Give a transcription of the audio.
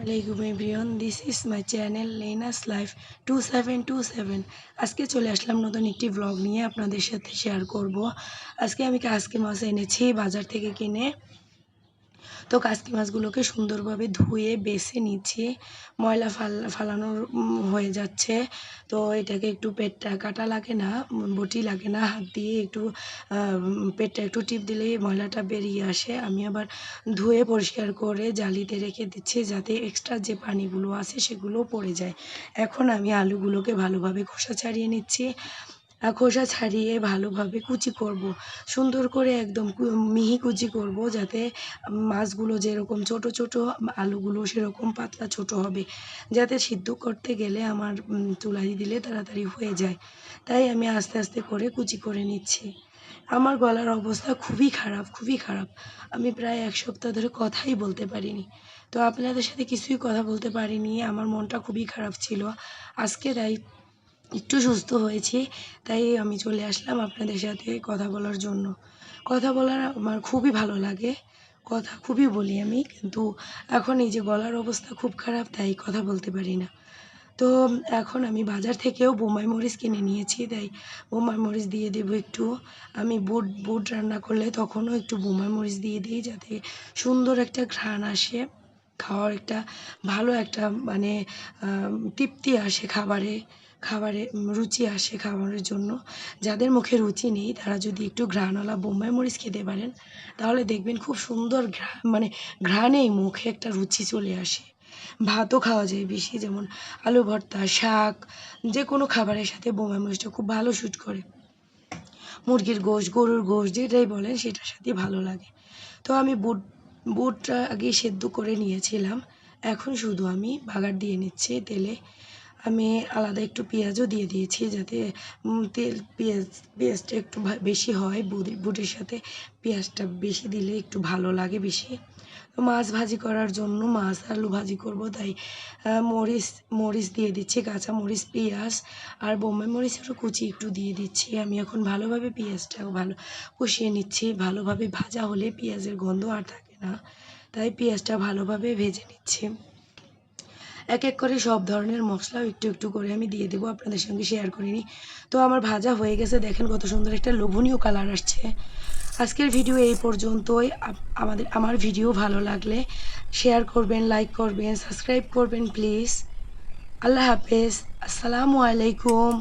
আসসালামু everyone, this is my channel Lena's life 2727। আজকে চলে আসলাম নতুন একটি ব্লগ নিয়ে আপনাদের সাথে শেয়ার করব। আজকে আমি কাসকি মাছ এনেছি বাজার থেকে কিনে। তো কাসকি মাছগুলোকে সুন্দরভাবে ধুয়ে বেছে নিচ্ছি। ময়লা ফালানো হয়ে যাচ্ছে। তো এটাকে একটু পেটটা কাটা লাগে না, বটি লাগে না, হাত দিয়ে একটু পেটটা একটু টিপ দিলেই ময়লাটা বেরিয়ে আসে। আমি আবার ধুয়ে পরিষ্কার করে জালিতে রেখে দিচ্ছি যাতে এক্সট্রা যে পানিগুলো আছে সেগুলো পড়ে যায়। এখন আমি আলুগুলোকে ভালোভাবে খোসা ছাড়িয়ে নিচ্ছি। খোসা ছাড়িয়ে ভালোভাবে কুচি করব। সুন্দর করে একদম মিহি কুচি করব যাতে মাছগুলো যেরকম ছোট ছোট, আলুগুলো সেরকম পাতলা ছোট হবে, যাতে সিদ্ধ করতে গেলে আমার চুলায় দিলে তাড়াতাড়ি হয়ে যায়। তাই আমি আস্তে আস্তে করে কুচি করে নিচ্ছি। আমার গলার অবস্থা খুবই খারাপ, খুবই খারাপ। আমি প্রায় ১ সপ্তাহ ধরে কথাই বলতে পারিনি। তো আপনাদের সাথে কিছুই কথা বলতে পারিনি। আমার মনটা খুবই খারাপ ছিল। আজকে তাই একটু সুস্থ হয়েছি, তাই আমি চলে আসলাম আপনাদের সাথে কথা বলার জন্য। কথা বলার আমার খুবই ভালো লাগে, কথা খুবই বলি আমি, কিন্তু এখন এই যে গলার অবস্থা খুব খারাপ তাই কথা বলতে পারি না। তো এখন আমি বাজার থেকেও বোম্বাই মরিচ কিনে নিয়েছি, তাই বোম্বাই মরিচ দিয়ে দেবো একটু। আমি বুট বুট রান্না করলে তখনও একটু বোম্বাই মরিচ দিয়ে দিই যাতে সুন্দর একটা ঘ্রাণ আসে, খাওয়ার একটা ভালো একটা মানে তৃপ্তি আসে খাবারে, খাবারে রুচি আসে খাবারের জন্য। যাদের মুখে রুচি নেই তারা যদি একটু ঘ্রাণওয়ালা বোম্বাই মরিচ খেতে পারেন তাহলে দেখবেন খুব সুন্দর মানে ঘ্রাণেই মুখে একটা রুচি চলে আসে। ভাতও খাওয়া যায় বেশি, যেমন আলু ভর্তা, শাক, যে কোনো খাবারের সাথে বোম্বাই মরিচটা খুব ভালো স্যুট করে। মুরগির গোশত, গরুর গোশত যেটাই বলেন সেটার সাথে ভালো লাগে। তো আমি বুটটা আগে সেদ্ধ করে নিয়েছিলাম। এখন শুধু আমি বাগার দিয়ে নিচ্ছি তেলে। আমি আলাদা একটু পেঁয়াজও দিয়ে দিয়েছি যাতে পেঁয়াজটা একটু বেশি হয়। বুটের সাথে পেঁয়াজটা বেশি দিলে একটু ভালো লাগে বেশি। তো মাছ ভাজি করার জন্য মাছ আলু ভাজি করব, তাই মরিচ দিয়ে দিচ্ছি, কাঁচা মরিচ, পেঁয়াজ আর বোম্বাই মরিচেরও কুচি একটু দিয়ে দিচ্ছি। আমি এখন ভালোভাবে পেঁয়াজটাও ভালো কষিয়ে নিচ্ছি। ভালোভাবে ভাজা হলে পেঁয়াজের গন্ধ আর থাকে না, তাই পেঁয়াজটা ভালোভাবে ভেজে নিচ্ছি। এক এক করে সব ধরনের মশলাও একটু একটু করে আমি দিয়ে দেবো, আপনাদের সঙ্গে শেয়ার করে নিই। তো আমার ভাজা হয়ে গেছে, দেখেন কত সুন্দর একটা লোভনীয় কালার আসছে। আজকের ভিডিও এই পর্যন্তই। আমার ভিডিও ভালো লাগলে শেয়ার করবেন, লাইক করবেন, সাবস্ক্রাইব করবেন প্লিজ। আল্লাহ হাফেজ, আসসালামু আলাইকুম।